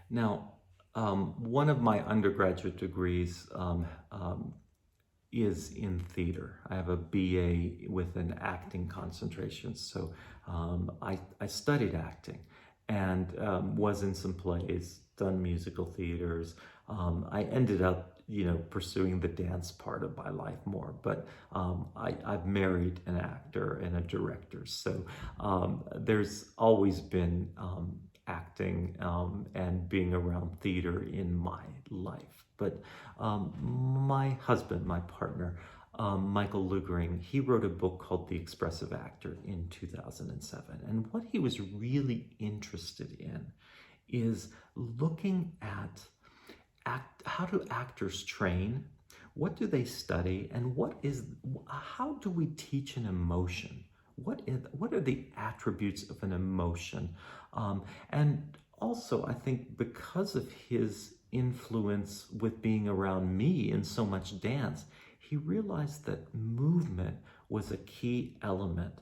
Now, one of my undergraduate degrees is in theater. I have a BA with an acting concentration. So I studied acting and was in some plays, done musical theaters. I ended up, pursuing the dance part of my life more, but I've married an actor and a director. So there's always been acting and being around theater in my life. But my husband, my partner, Michael Lugering, he wrote a book called The Expressive Actor in 2007. And what he was really interested in is looking at how do actors train, what do they study, and how do we teach an emotion? What are the attributes of an emotion? And also, I think because of his influence with being around me in so much dance, he realized that movement was a key element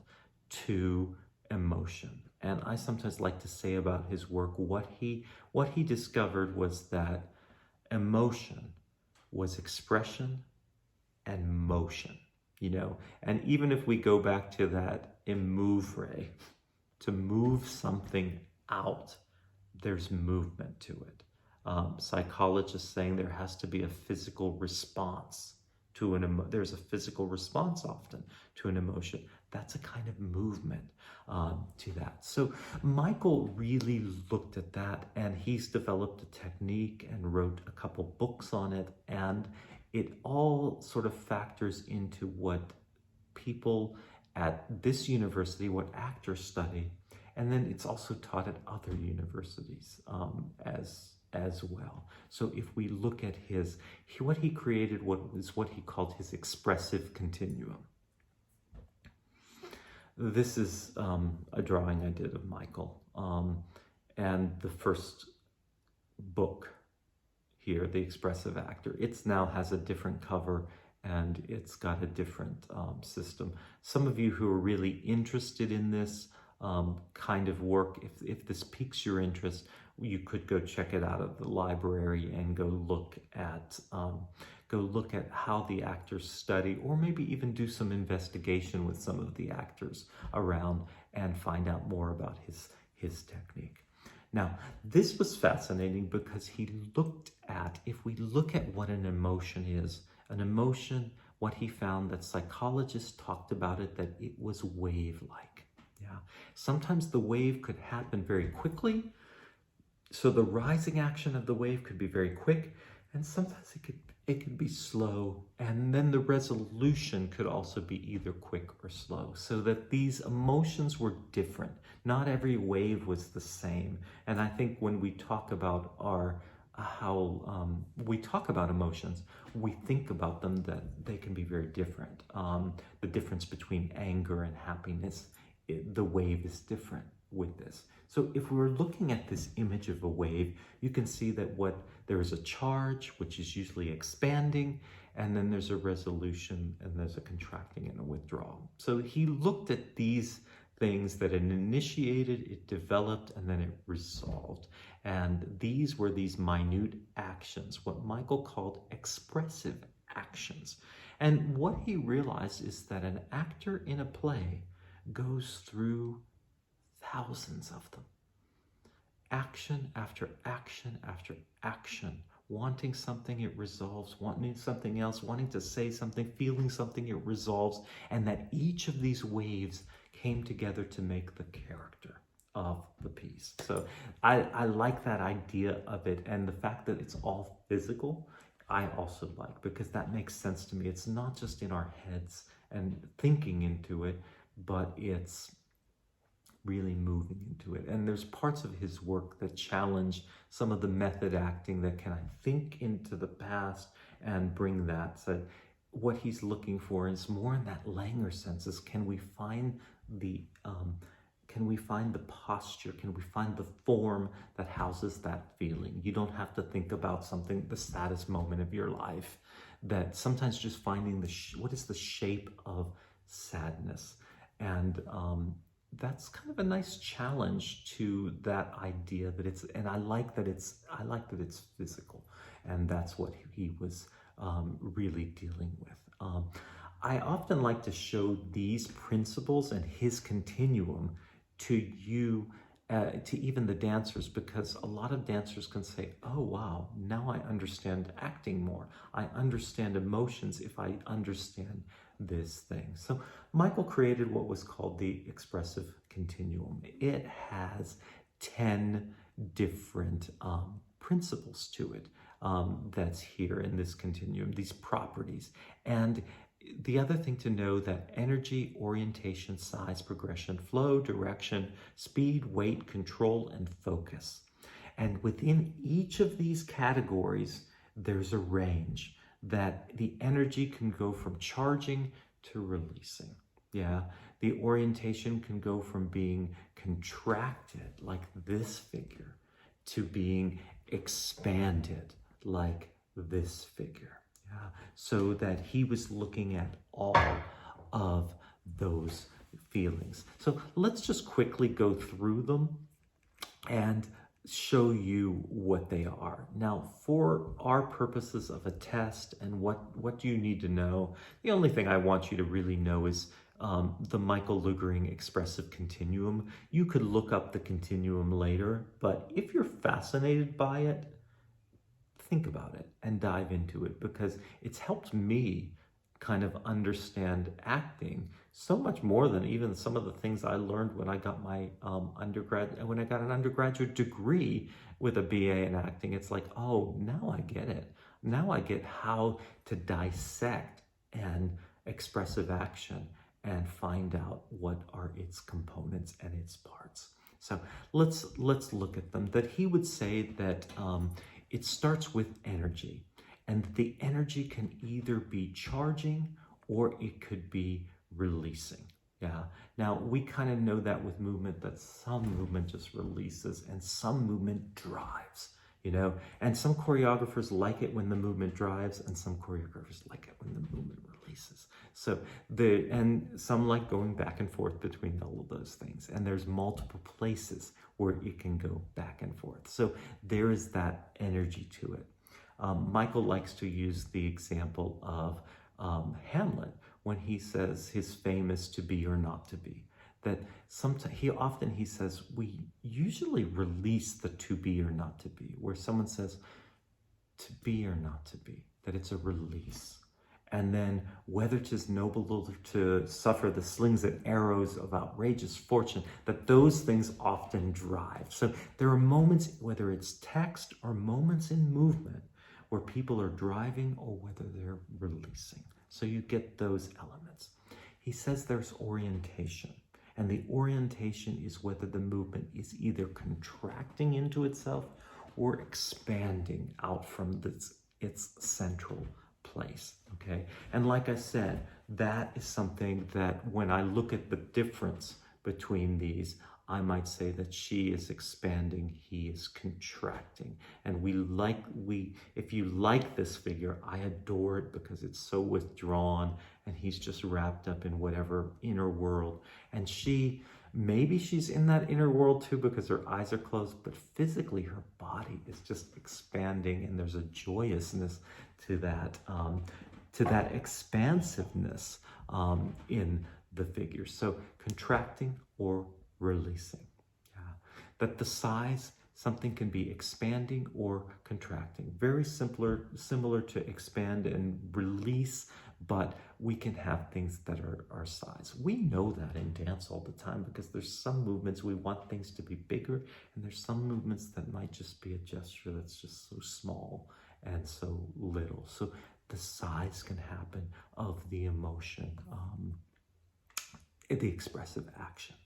to emotion. And I sometimes like to say about his work, what he discovered was that emotion was expression and motion, and even if we go back to that immovere, to move something out, there's movement to it. Psychologists saying there has to be a physical response to there's a physical response often to an emotion. That's a kind of movement to that. So Michael really looked at that, and he's developed a technique and wrote a couple books on it, and it all sort of factors into what people at this university, what actors study, and then it's also taught at other universities as well. So if we look at what he created, what he called his expressive continuum. This is a drawing I did of Michael, and the first book here, The Expressive Actor. It now has a different cover and it's got a different system. Some of you who are really interested in this kind of work, if this piques your interest, you could go check it out at the library and go look at how the actors study, or maybe even do some investigation with some of the actors around and find out more about his technique. Now, this was fascinating because he looked at, if we look at what an emotion is, an emotion, what he found that psychologists talked about it, that it was wave-like. Yeah. Sometimes the wave could happen very quickly, so the rising action of the wave could be very quick, and sometimes it could be slow, and then the resolution could also be either quick or slow, so that these emotions were different. Not every wave was the same. And I think when we talk about we talk about emotions, we think about them that they can be very different. The difference between anger and happiness, the wave is different with this. So if we're looking at this image of a wave, you can see that there is a charge, which is usually expanding, and then there's a resolution, and there's a contracting and a withdrawal. So he looked at these things that it initiated, it developed, and then it resolved. And these were these minute actions, what Michael called expressive actions. And what he realized is that an actor in a play goes through thousands of them. Action after action after action. Wanting something, it resolves. Wanting something else, wanting to say something, feeling something, it resolves. And that each of these waves came together to make the character of the piece. So I like that idea of it, and the fact that it's all physical, I also like, because that makes sense to me. It's not just in our heads and thinking into it, but it's really moving into it. And there's parts of his work that challenge some of the method acting that can, I think, into the past and bring that. So what he's looking for is more in that Langer sense, is can we find the posture, can we find the form that houses that feeling? You don't have to think about something, the saddest moment of your life, that sometimes just finding what is the shape of sadness. And that's kind of a nice challenge to that idea that it's, and I like that it's physical, and that's what he was really dealing with. I often like to show these principles and his continuum to you, to even the dancers, because a lot of dancers can say, oh wow, now I understand acting more. I understand emotions if I understand this thing. So Michael created what was called the Expressive Continuum. It has 10 different principles to it that's here in this continuum, these properties. And the other thing to know that energy, orientation, size, progression, flow, direction, speed, weight, control, and focus. And within each of these categories, there's a range that the energy can go from charging to releasing. Yeah, the orientation can go from being contracted, like this figure, to being expanded, like this figure. Yeah, so that he was looking at all of those feelings. So let's just quickly go through them and show you what they are. Now, for our purposes of a test and what do you need to know, the only thing I want you to really know is the Michael Lugering Expressive Continuum. You could look up the continuum later, but if you're fascinated by it, think about it and dive into it, because it's helped me kind of understand acting so much more than even some of the things I learned when I got my when I got an undergraduate degree with a BA in acting. It's like, oh, now I get it. Now I get how to dissect an expressive action and find out what are its components and its parts. So let's look at them. That he would say that it starts with energy, and the energy can either be charging or it could be releasing. Yeah. Now we kind of know that with movement, that some movement just releases and some movement drives, you know, and some choreographers like it when the movement drives and some choreographers like it when the movement releases. So and some like going back and forth between all of those things, and there's multiple places where it can go back and forth. So there is that energy to it. Michael likes to use the example of Hamlet when he says his famous "to be or not to be." That sometimes he says we usually release the "to be or not to be," where someone says to be or not to be, that it's a release. And then whether 'tis noble to suffer the slings and arrows of outrageous fortune, that those things often drive. So there are moments, whether it's text or moments in movement, where people are driving or whether they're releasing. So you get those elements. He says there's orientation, and the orientation is whether the movement is either contracting into itself or expanding out from its central place. Okay, and like I said, that is something that when I look at the difference between these, I might say that she is expanding, he is contracting. And if you like this figure, I adore it because it's so withdrawn and he's just wrapped up in whatever inner world. And maybe she's in that inner world too because her eyes are closed, but physically her body is just expanding, and there's a joyousness to that expansiveness in the figure. So contracting or releasing. Yeah. That the size, something can be expanding or contracting. Very similar to expand and release, but we can have things that are size. We know that in dance all the time because there's some movements we want things to be bigger, and there's some movements that might just be a gesture that's just so small and so little. So the size can happen of the emotion, the expressive action.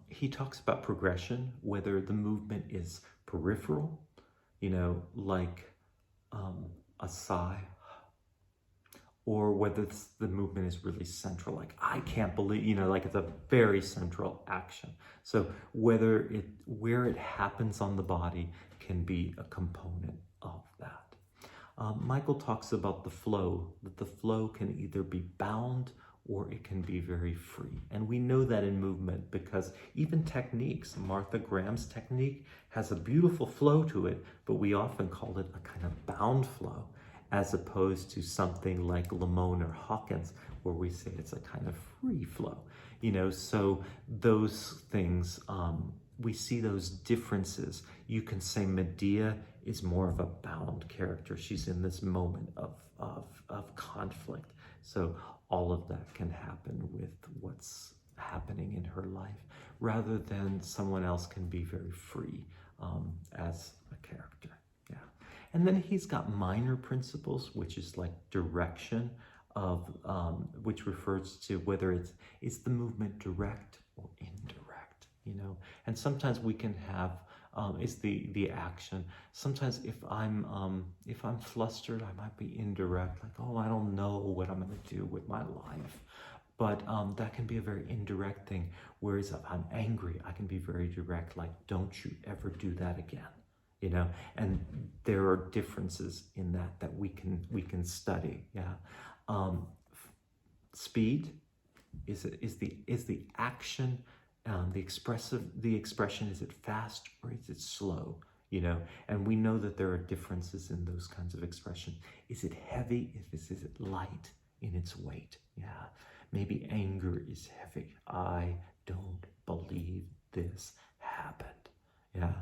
He talks about progression, whether the movement is peripheral, like a sigh, or whether the movement is really central, like I can't believe, like it's a very central action. So where it happens on the body can be a component of that. Michael talks about the flow, that the flow can either be bound or it can be very free. And we know that in movement because even techniques, Martha Graham's technique has a beautiful flow to it, but we often call it a kind of bound flow, as opposed to something like Lamone or Hawkins, where we say it's a kind of free flow. So those things, we see those differences. You can say Medea is more of a bound character. She's in this moment of conflict. So all of that can happen with what's happening in her life, rather than someone else can be very free as a character. Yeah. And then he's got minor principles, which is like direction of, which refers to whether is the movement direct or indirect, And sometimes we can have, is the action. Sometimes if I'm flustered, I might be indirect, like, oh, I don't know what I'm going to do with my life. But that can be a very indirect thing. Whereas if I'm angry, I can be very direct, like, don't you ever do that again. And there are differences in that we can study. Yeah. Speed is the action. The expression, is it fast or is it slow? And we know that there are differences in those kinds of expression. Is it heavy? Is it light in its weight? Yeah. Maybe anger is heavy. I don't believe this happened. Yeah.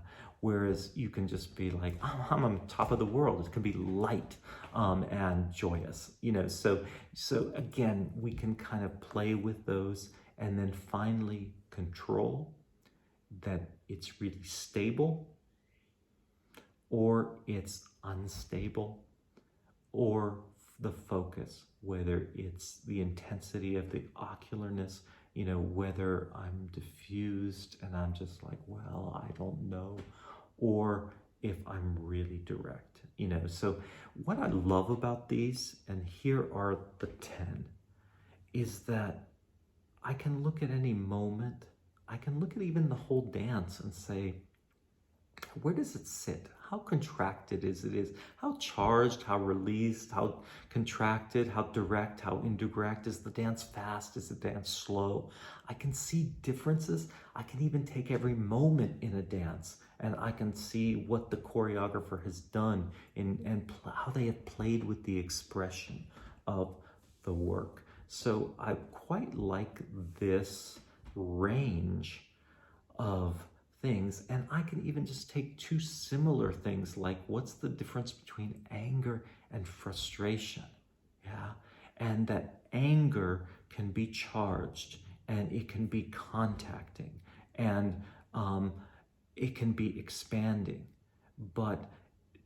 Whereas you can just be like, oh, I'm on top of the world. It can be light and joyous. So again, we can kind of play with those, and then finally control that it's really stable, or it's unstable, or the focus, whether it's the intensity of the ocularness, whether I'm diffused and I'm just like, well, I don't know, or if I'm really direct, So what I love about these, and here are the 10, is that I can look at any moment, I can look at even the whole dance and say, where does it sit? How contracted is it? How charged, how released, how contracted, how direct, how indirect? Is the dance fast? Is the dance slow? I can see differences. I can even take every moment in a dance and I can see what the choreographer has done and how they have played with the expression of the work. So I quite like this range of things, and I can even just take two similar things, like what's the difference between anger and frustration? Yeah. And that anger can be charged, and it can be contacting, and it can be expanding, but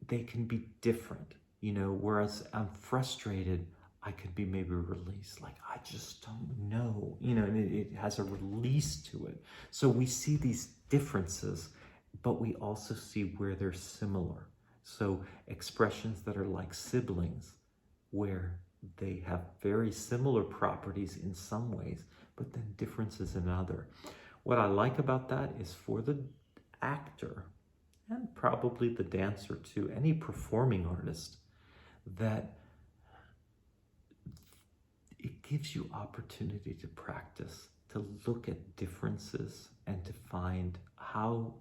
they can be different, whereas I'm frustrated, I could be maybe released, like, I just don't know, and it has a release to it. So we see these differences, but we also see where they're similar. So expressions that are like siblings, where they have very similar properties in some ways, but then differences in other. What I like about that is for the actor, and probably the dancer too, any performing artist, that it gives you opportunity to practice, to look at differences and to find how,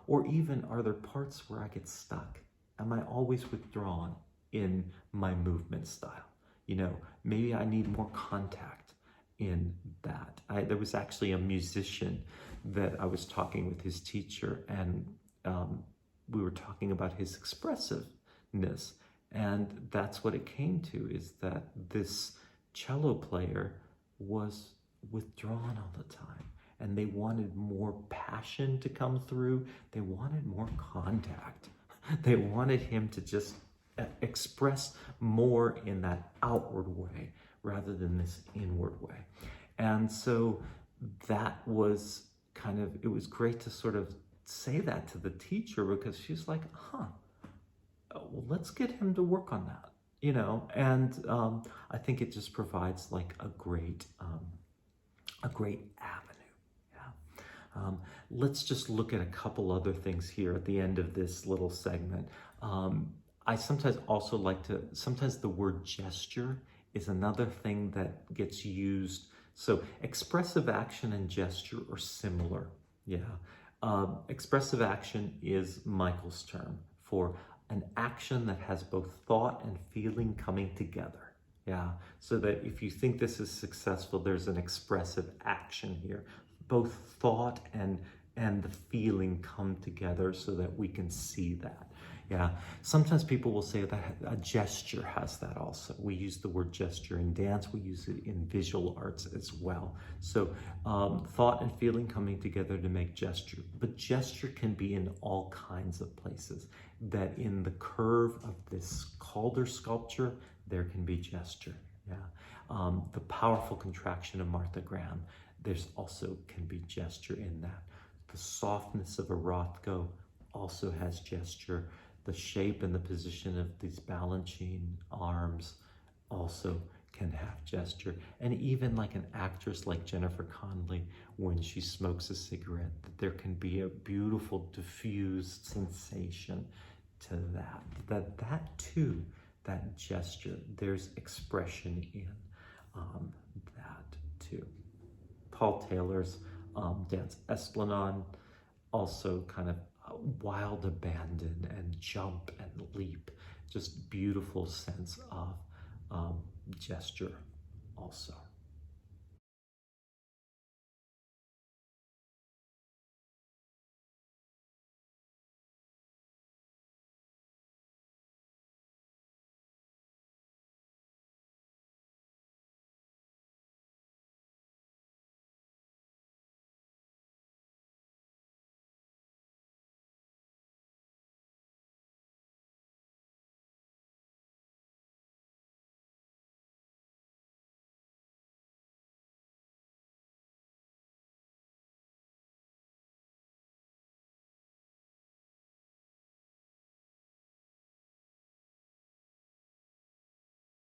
or even are there parts where I get stuck? Am I always withdrawn in my movement style? Maybe I need more contact in that. There was actually a musician that I was talking with his teacher, and we were talking about his expressiveness. And that's what it came to, is that this cello player was withdrawn all the time, and they wanted more passion to come through. They wanted more contact. They wanted him to just express more in that outward way rather than this inward way. And so that was it was great to sort of say that to the teacher, because she's like, well, let's get him to work on that. And I think it just provides like a great avenue. Yeah. Let's just look at a couple other things here at the end of this little segment. I sometimes also like to, sometimes the word gesture is another thing that gets used. So expressive action and gesture are similar. Yeah. Expressive action is Michael's term for an action that has both thought and feeling coming together. Yeah. So that if you think this is successful, there's an expressive action here. Both thought and the feeling come together so that we can see that. Yeah, sometimes people will say that a gesture has that also. We use the word gesture in dance, we use it in visual arts as well. So thought and feeling coming together to make gesture. But gesture can be in all kinds of places. That in the curve of this Calder sculpture, there can be gesture. Yeah, the powerful contraction of Martha Graham, there's also can be gesture in that. The softness of a Rothko also has gesture. The shape and the position of these Balanchine arms also can have gesture. And even like an actress like Jennifer Connelly, when she smokes a cigarette, that there can be a beautiful diffused sensation to that. That too, that gesture, there's expression in that too. Paul Taylor's dance Esplanade, also kind of wild abandon and jump and leap, just beautiful sense of gesture also.